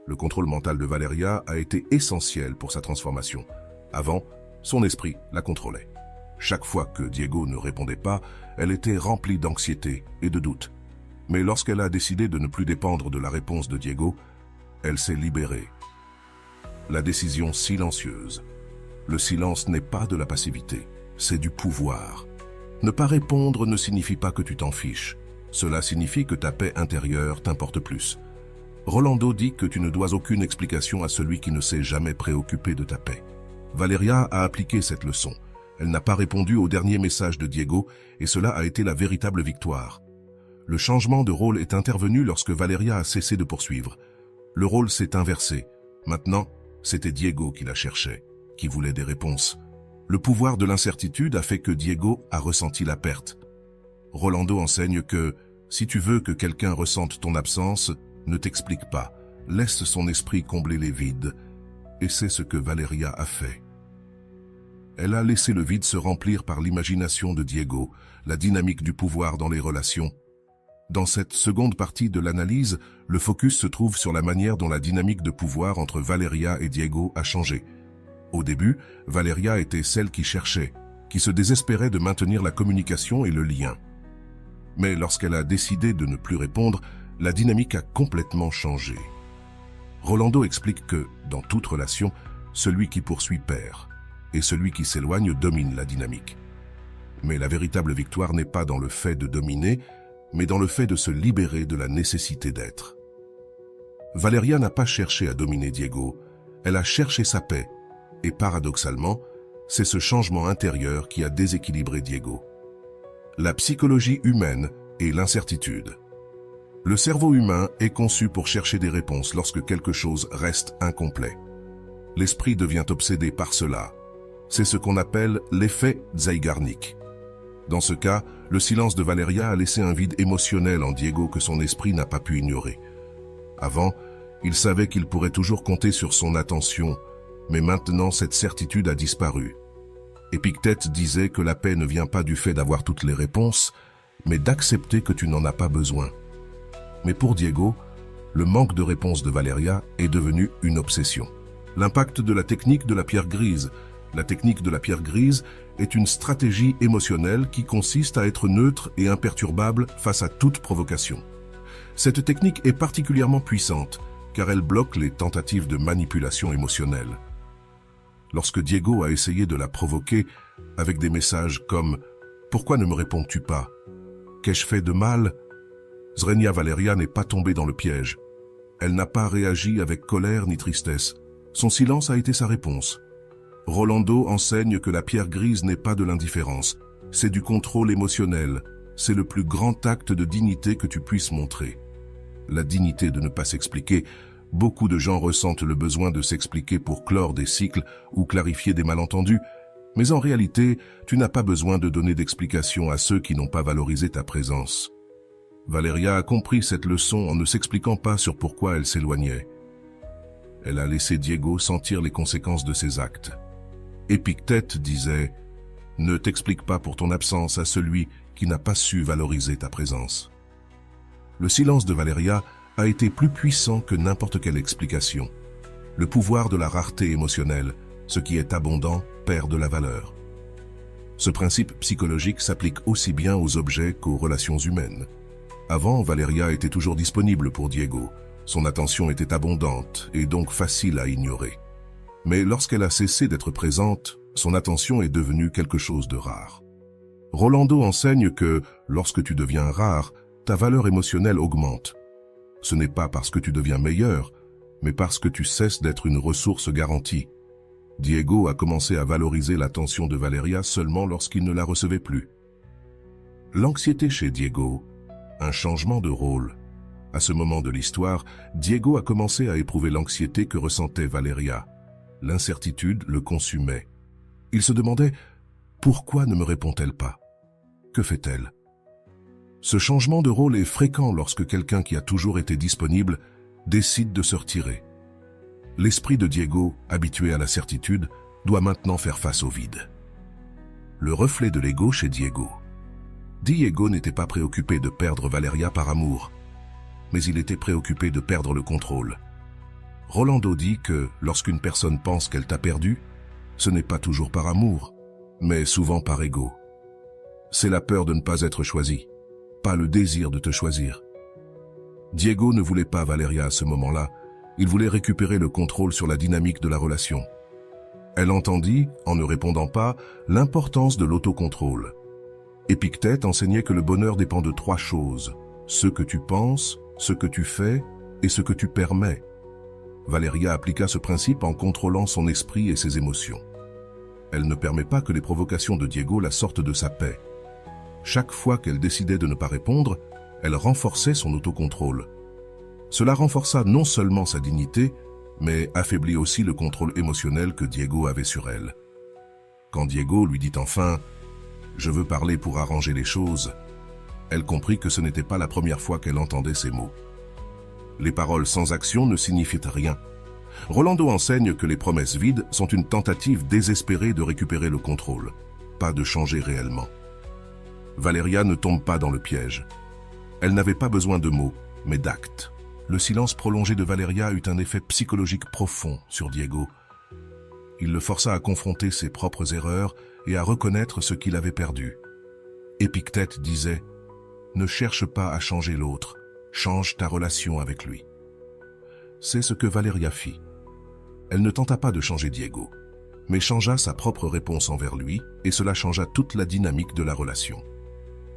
Le contrôle mental de Valeria a été essentiel pour sa transformation. Avant, son esprit la contrôlait. Chaque fois que Diego ne répondait pas, elle était remplie d'anxiété et de doute. Mais lorsqu'elle a décidé de ne plus dépendre de la réponse de Diego, elle s'est libérée. La décision silencieuse. Le silence n'est pas de la passivité, c'est du pouvoir. Ne pas répondre ne signifie pas que tu t'en fiches. Cela signifie que ta paix intérieure t'importe plus. Rolando dit que tu ne dois aucune explication à celui qui ne s'est jamais préoccupé de ta paix. Valeria a appliqué cette leçon. Elle n'a pas répondu au dernier message de Diego et cela a été la véritable victoire. Le changement de rôle est intervenu lorsque Valeria a cessé de poursuivre. Le rôle s'est inversé. Maintenant, c'était Diego qui la cherchait, qui voulait des réponses. Le pouvoir de l'incertitude a fait que Diego a ressenti la perte. Rolando enseigne que, si tu veux que quelqu'un ressente ton absence, ne t'explique pas, laisse son esprit combler les vides. Et c'est ce que Valeria a fait. Elle a laissé le vide se remplir par l'imagination de Diego, la dynamique du pouvoir dans les relations. Dans cette seconde partie de l'analyse, le focus se trouve sur la manière dont la dynamique de pouvoir entre Valeria et Diego a changé. Au début, Valeria était celle qui cherchait, qui se désespérait de maintenir la communication et le lien. Mais lorsqu'elle a décidé de ne plus répondre, la dynamique a complètement changé. Rolando explique que, dans toute relation, celui qui poursuit perd, et celui qui s'éloigne domine la dynamique. Mais la véritable victoire n'est pas dans le fait de dominer, mais dans le fait de se libérer de la nécessité d'être. Valeria n'a pas cherché à dominer Diego, elle a cherché sa paix, et paradoxalement, c'est ce changement intérieur qui a déséquilibré Diego. La psychologie humaine et l'incertitude. Le cerveau humain est conçu pour chercher des réponses lorsque quelque chose reste incomplet. L'esprit devient obsédé par cela. C'est ce qu'on appelle l'effet Zeigarnik. Dans ce cas, le silence de Valeria a laissé un vide émotionnel en Diego que son esprit n'a pas pu ignorer. Avant, il savait qu'il pourrait toujours compter sur son attention, mais maintenant cette certitude a disparu. Épictète disait que la paix ne vient pas du fait d'avoir toutes les réponses, mais d'accepter que tu n'en as pas besoin. Mais pour Diego, le manque de réponse de Valeria est devenu une obsession. L'impact de la technique de la pierre grise. La technique de la pierre grise est une stratégie émotionnelle qui consiste à être neutre et imperturbable face à toute provocation. Cette technique est particulièrement puissante car elle bloque les tentatives de manipulation émotionnelle. Lorsque Diego a essayé de la provoquer avec des messages comme « Pourquoi ne me réponds-tu pas ? Qu'ai-je fait de mal ?» Zrenia Valeria n'est pas tombée dans le piège. Elle n'a pas réagi avec colère ni tristesse. Son silence a été sa réponse. Rolando enseigne que la pierre grise n'est pas de l'indifférence, c'est du contrôle émotionnel, c'est le plus grand acte de dignité que tu puisses montrer. La dignité de ne pas s'expliquer. Beaucoup de gens ressentent le besoin de s'expliquer pour clore des cycles ou clarifier des malentendus, mais en réalité, tu n'as pas besoin de donner d'explications à ceux qui n'ont pas valorisé ta présence. Valeria a compris cette leçon en ne s'expliquant pas sur pourquoi elle s'éloignait. Elle a laissé Diego sentir les conséquences de ses actes. Épictète disait « Ne t'explique pas pour ton absence à celui qui n'a pas su valoriser ta présence. » Le silence de Valeria a été plus puissant que n'importe quelle explication. Le pouvoir de la rareté émotionnelle, ce qui est abondant, perd de la valeur. Ce principe psychologique s'applique aussi bien aux objets qu'aux relations humaines. Avant, Valeria était toujours disponible pour Diego. Son attention était abondante et donc facile à ignorer. Mais lorsqu'elle a cessé d'être présente, son attention est devenue quelque chose de rare. Rolando enseigne que, lorsque tu deviens rare, ta valeur émotionnelle augmente. Ce n'est pas parce que tu deviens meilleur, mais parce que tu cesses d'être une ressource garantie. Diego a commencé à valoriser l'attention de Valeria seulement lorsqu'il ne la recevait plus. L'anxiété chez Diego, un changement de rôle. À ce moment de l'histoire, Diego a commencé à éprouver l'anxiété que ressentait Valeria. L'incertitude le consumait. Il se demandait « Pourquoi ne me répond-elle pas ? Que fait-elle » Ce changement de rôle est fréquent lorsque quelqu'un qui a toujours été disponible décide de se retirer. L'esprit de Diego, habitué à la certitude, doit maintenant faire face au vide. Le reflet de l'ego chez Diego. Diego n'était pas préoccupé de perdre Valeria par amour, mais il était préoccupé de perdre le contrôle. Rolando dit que lorsqu'une personne pense qu'elle t'a perdu, ce n'est pas toujours par amour, mais souvent par ego. C'est la peur de ne pas être choisi, pas le désir de te choisir. Diego ne voulait pas Valeria à ce moment-là, il voulait récupérer le contrôle sur la dynamique de la relation. Elle entendit, en ne répondant pas, l'importance de l'autocontrôle. Épictète enseignait que le bonheur dépend de 3 choses, ce que tu penses, ce que tu fais et ce que tu permets. Valeria appliqua ce principe en contrôlant son esprit et ses émotions. Elle ne permet pas que les provocations de Diego la sortent de sa paix. Chaque fois qu'elle décidait de ne pas répondre, elle renforçait son autocontrôle. Cela renforça non seulement sa dignité, mais affaiblit aussi le contrôle émotionnel que Diego avait sur elle. Quand Diego lui dit enfin « Je veux parler pour arranger les choses », elle comprit que ce n'était pas la première fois qu'elle entendait ces mots. Les paroles sans action ne signifient rien. Rolando enseigne que les promesses vides sont une tentative désespérée de récupérer le contrôle, pas de changer réellement. Valeria ne tombe pas dans le piège. Elle n'avait pas besoin de mots, mais d'actes. Le silence prolongé de Valeria eut un effet psychologique profond sur Diego. Il le força à confronter ses propres erreurs et à reconnaître ce qu'il avait perdu. Épictète disait « Ne cherche pas à changer l'autre, change ta relation avec lui ». C'est ce que Valeria fit. Elle ne tenta pas de changer Diego, mais changea sa propre réponse envers lui et cela changea toute la dynamique de la relation.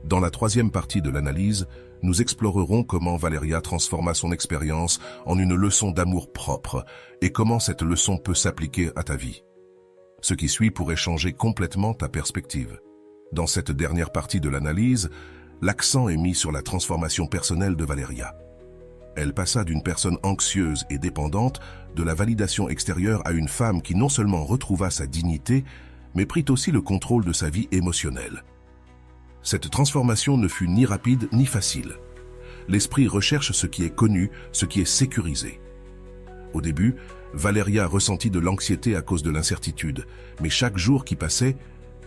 Dans la 3e partie de l'analyse, nous explorerons comment Valeria transforma son expérience en une leçon d'amour propre et comment cette leçon peut s'appliquer à ta vie. Ce qui suit pourrait changer complètement ta perspective. Dans cette dernière partie de l'analyse, l'accent est mis sur la transformation personnelle de Valeria. Elle passa d'une personne anxieuse et dépendante de la validation extérieure à une femme qui non seulement retrouva sa dignité, mais prit aussi le contrôle de sa vie émotionnelle. Cette transformation ne fut ni rapide ni facile. L'esprit recherche ce qui est connu, ce qui est sécurisé. Au début, Valeria ressentit de l'anxiété à cause de l'incertitude, mais chaque jour qui passait,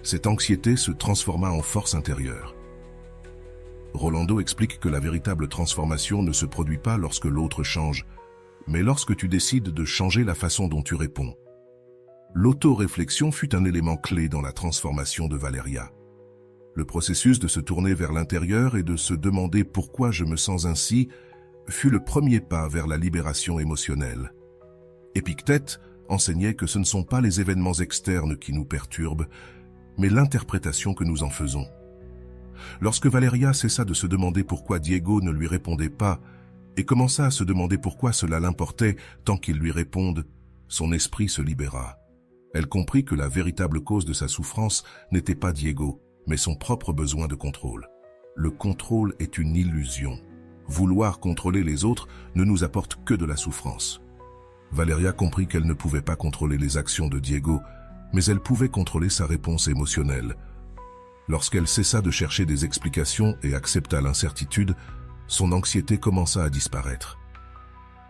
cette anxiété se transforma en force intérieure. Rolando explique que la véritable transformation ne se produit pas lorsque l'autre change, mais lorsque tu décides de changer la façon dont tu réponds. L'auto-réflexion fut un élément clé dans la transformation de Valeria. Le processus de se tourner vers l'intérieur et de se demander pourquoi je me sens ainsi fut le premier pas vers la libération émotionnelle. Épictète enseignait que ce ne sont pas les événements externes qui nous perturbent, mais l'interprétation que nous en faisons. Lorsque Valeria cessa de se demander pourquoi Diego ne lui répondait pas et commença à se demander pourquoi cela l'importait tant qu'il lui réponde, son esprit se libéra. Elle comprit que la véritable cause de sa souffrance n'était pas Diego, mais son propre besoin de contrôle. Le contrôle est une illusion. Vouloir contrôler les autres ne nous apporte que de la souffrance. Valeria comprit qu'elle ne pouvait pas contrôler les actions de Diego, mais elle pouvait contrôler sa réponse émotionnelle. Lorsqu'elle cessa de chercher des explications et accepta l'incertitude, son anxiété commença à disparaître.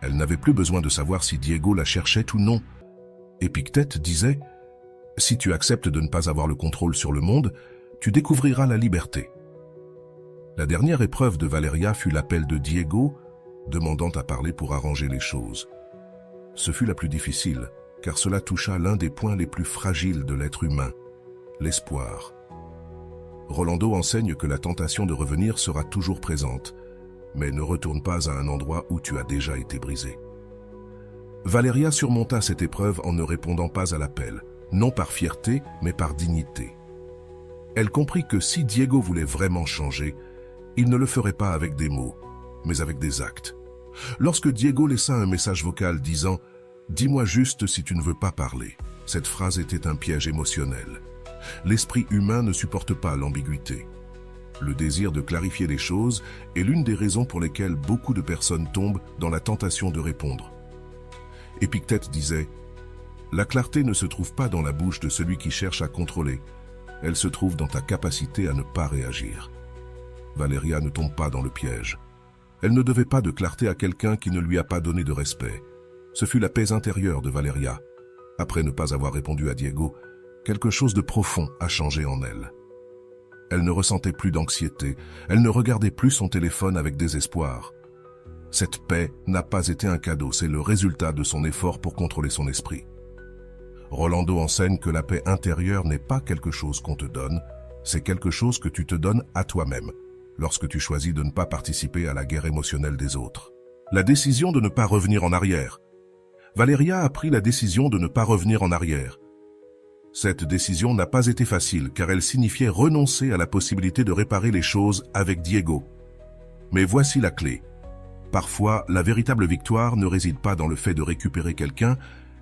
Elle n'avait plus besoin de savoir si Diego la cherchait ou non. Épictète disait « Si tu acceptes de ne pas avoir le contrôle sur le monde, tu découvriras la liberté. » La dernière épreuve de Valeria fut l'appel de Diego, demandant à parler pour arranger les choses. Ce fut la plus difficile, car cela toucha l'un des points les plus fragiles de l'être humain, l'espoir. Rolando enseigne que la tentation de revenir sera toujours présente, mais ne retourne pas à un endroit où tu as déjà été brisé. Valeria surmonta cette épreuve en ne répondant pas à l'appel, non par fierté, mais par dignité. Elle comprit que si Diego voulait vraiment changer, il ne le ferait pas avec des mots, mais avec des actes. Lorsque Diego laissa un message vocal disant « Dis-moi juste si tu ne veux pas parler », cette phrase était un piège émotionnel. L'esprit humain ne supporte pas l'ambiguïté. Le désir de clarifier les choses est l'une des raisons pour lesquelles beaucoup de personnes tombent dans la tentation de répondre. Épictète disait « La clarté ne se trouve pas dans la bouche de celui qui cherche à contrôler. Elle se trouve dans ta capacité à ne pas réagir. » Valeria ne tombe pas dans le piège. Elle ne devait pas de clarté à quelqu'un qui ne lui a pas donné de respect. Ce fut la paix intérieure de Valeria. Après ne pas avoir répondu à Diego, quelque chose de profond a changé en elle. Elle ne ressentait plus d'anxiété, elle ne regardait plus son téléphone avec désespoir. Cette paix n'a pas été un cadeau, c'est le résultat de son effort pour contrôler son esprit. Rolando enseigne que la paix intérieure n'est pas quelque chose qu'on te donne, c'est quelque chose que tu te donnes à toi-même, lorsque tu choisis de ne pas participer à la guerre émotionnelle des autres. La décision de ne pas revenir en arrière. Valeria a pris la décision de ne pas revenir en arrière. Cette décision n'a pas été facile car elle signifiait renoncer à la possibilité de réparer les choses avec Diego. Mais voici la clé. Parfois, la véritable victoire ne réside pas dans le fait de récupérer quelqu'un,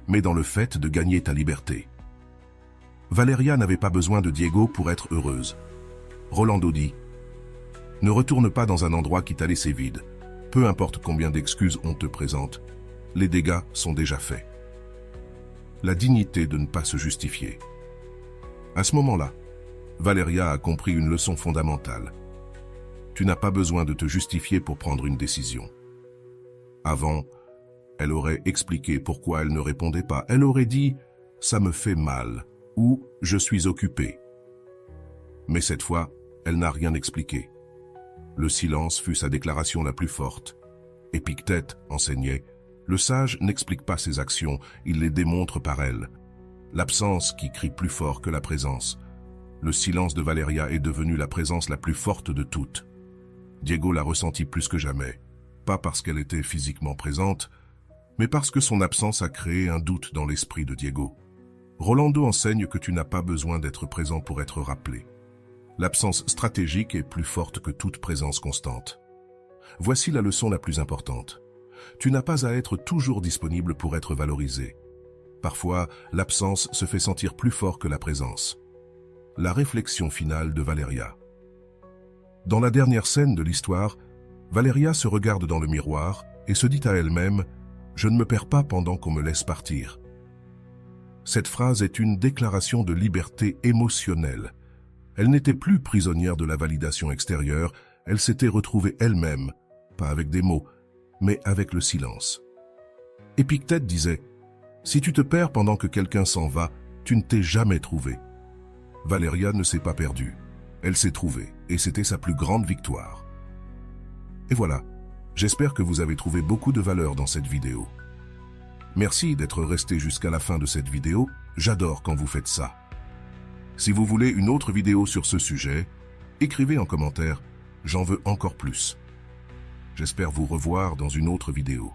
mais dans le fait de gagner ta liberté. Valeria n'avait pas besoin de Diego pour être heureuse. Rolando dit « Ne retourne pas dans un endroit qui t'a laissé vide. Peu importe combien d'excuses on te présente, les dégâts sont déjà faits. » La dignité de ne pas se justifier. À ce moment-là, Valeria a compris une leçon fondamentale. Tu n'as pas besoin de te justifier pour prendre une décision. Avant, elle aurait expliqué pourquoi elle ne répondait pas. Elle aurait dit « ça me fait mal » ou « je suis occupée ». Mais cette fois, elle n'a rien expliqué. Le silence fut sa déclaration la plus forte. Épictète enseignait « le sage n'explique pas ses actions, il les démontre par elles ». L'absence qui crie plus fort que la présence. Le silence de Valeria est devenu la présence la plus forte de toutes. Diego l'a ressenti plus que jamais, pas parce qu'elle était physiquement présente, mais parce que son absence a créé un doute dans l'esprit de Diego. Rolando enseigne que tu n'as pas besoin d'être présent pour être rappelé. L'absence stratégique est plus forte que toute présence constante. Voici la leçon la plus importante. Tu n'as pas à être toujours disponible pour être valorisé. Parfois, l'absence se fait sentir plus fort que la présence. La réflexion finale de Valeria. Dans la dernière scène de l'histoire, Valeria se regarde dans le miroir et se dit à elle-même « Je ne me perds pas pendant qu'on me laisse partir ». Cette phrase est une déclaration de liberté émotionnelle. Elle n'était plus prisonnière de la validation extérieure, elle s'était retrouvée elle-même, pas avec des mots, mais avec le silence. Épictète disait « Si tu te perds pendant que quelqu'un s'en va, tu ne t'es jamais trouvé ». Valeria ne s'est pas perdue. Elle s'est trouvée, et c'était sa plus grande victoire. Et voilà, j'espère que vous avez trouvé beaucoup de valeur dans cette vidéo. Merci d'être resté jusqu'à la fin de cette vidéo, j'adore quand vous faites ça. Si vous voulez une autre vidéo sur ce sujet, écrivez en commentaire « J'en veux encore plus ». J'espère vous revoir dans une autre vidéo.